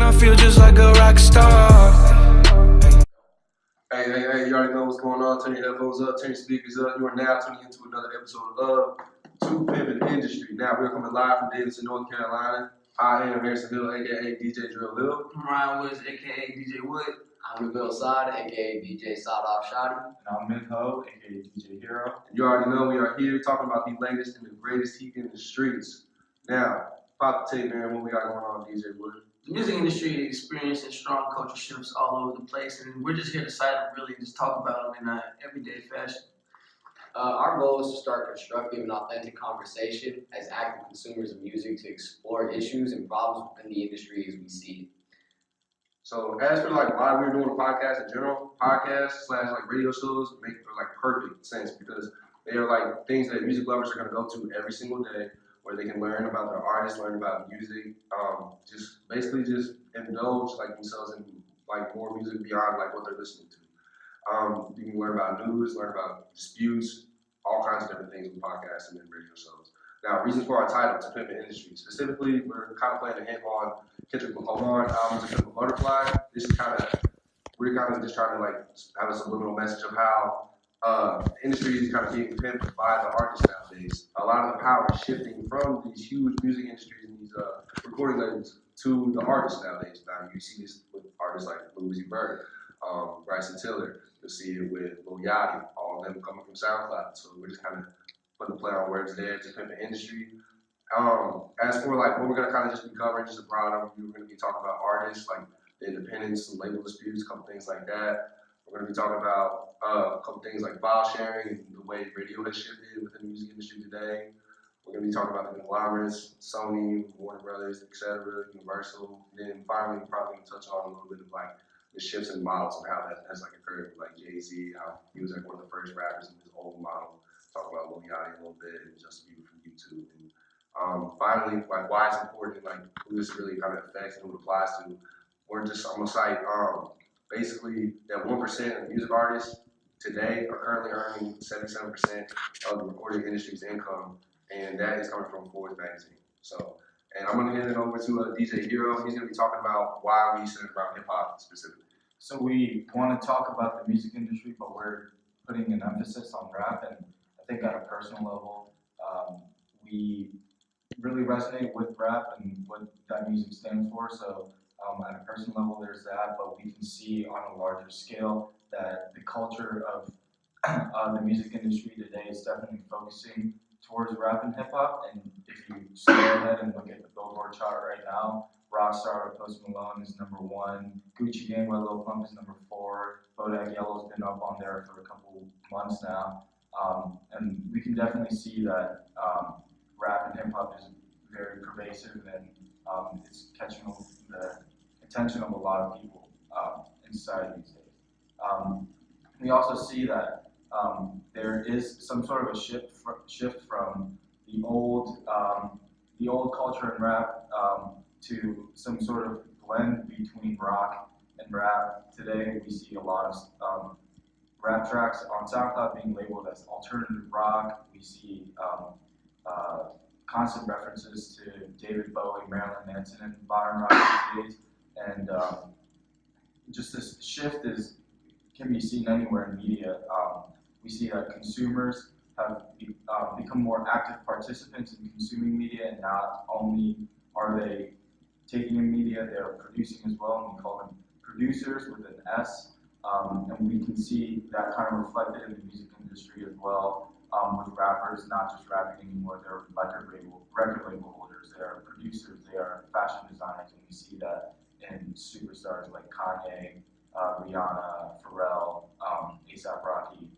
I feel just like a rock star. Hey, you already know what's going on. Turn your headphones up, turn your speakers up. You are now tuning into another episode of Pimp in the Industry. Now, we're coming live from Davidson, North Carolina. I am Harrison Hill, aka DJ Drill Hill. I'm Ryan Woods, aka DJ Wood. I'm Bill Sod, aka DJ Sod Off Shotty. And I'm Mick Ho, aka DJ Hero. And you already know we are here talking about the latest and the greatest heat in the streets. Now, pop the tape, man. What we got going on, DJ Wood? The music industry is experiencing strong culture shifts all over the place, and we're just here to really just talk about them in an everyday fashion. Our goal is to start constructive and authentic conversation as active consumers of music to explore issues and problems within the industry as we see it. So as for like why we're doing a podcast in general, podcasts / like radio shows make like perfect sense because they are like things that music lovers are gonna go to every single day, where they can learn about their artists, learn about music, just basically just indulge like themselves in like more music beyond like what they're listening to. You can learn about news, learn about disputes, all kinds of different things with podcasts and then radio shows. Now, reasons for our title, To Pimp in Industry. Specifically, we're kind of playing a hint on Kendrick Lamar's album, To Pimp a Butterfly. We're kind of just trying to like have a subliminal message of how the industry is kind of being pimped by the artists nowadays. A lot of the power is shifting from these huge music industries and these recording labels to the artists nowadays. Now, you see this with artists like Lil Uzi Vert, Bryson Tiller. You'll see it with Lil Yachty, all of them coming from SoundCloud. So we're just kind of putting the play on words there to pimp the industry. As for like what we're gonna kind of just be covering, just a broad overview, we're gonna be talking about artists, like the independence, some label disputes, a couple things like that. We're gonna be talking about a couple things like file sharing and the way radio has shifted within the music industry today. We're gonna be talking about the conglomerates, Sony, Warner Brothers, etc., Universal. And then finally, we're probably gonna touch on a little bit of like the shifts in models and how that has like occurred with like Jay-Z, how he was like one of the first rappers in his old model. Talk about Lil Yachty a little bit and Justin Bieber from YouTube. And finally, like why it's important, like who this really kind of affects and who it applies to. I'm gonna cite basically that 1% of music artists today are currently earning 77% of the recording industry's income, and that is coming from Forbes magazine. So, and I'm gonna hand it over to DJ Hero. He's gonna be talking about why we centered around hip hop specifically. So we want to talk about the music industry, but we're putting an emphasis on rap, and I think at a personal level, we really resonate with rap and what that music stands for. So at a personal level, there's that, but we can see on a larger scale that the culture of the music industry today is definitely focusing towards rap and hip hop. And if you go ahead and look at the Billboard chart right now, Rockstar Post Malone is #1, Gucci Gang by Lil Pump is #4, Bodak Yellow's been up on there for a couple months now. And we can definitely see that rap and hip hop is very pervasive, and it's catching the attention of a lot of people in society these days. We also see that there is some sort of a shift from the old culture in rap to some sort of blend between rock and rap. Today we see a lot of rap tracks on SoundCloud being labeled as alternative rock. We see constant references to David Bowie, Marilyn Manson, and modern rock these days. And just this shift can be seen anywhere in media. We see that consumers have become more active participants in consuming media, and not only are they taking in media, they're producing as well, and we call them producers with an S. And we can see that kind of reflected in the music industry as well, with rappers not just rapping anymore, they're record label holders, they are producers, they are fashion designers, and we see that in superstars like Kanye, Rihanna, Pharrell, A$AP Rocky,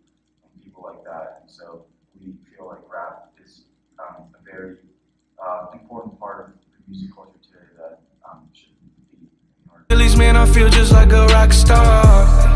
and people like that. And so we feel like rap is a very important part of the music culture today that should be ignored. At least, man, I feel just like a rock star.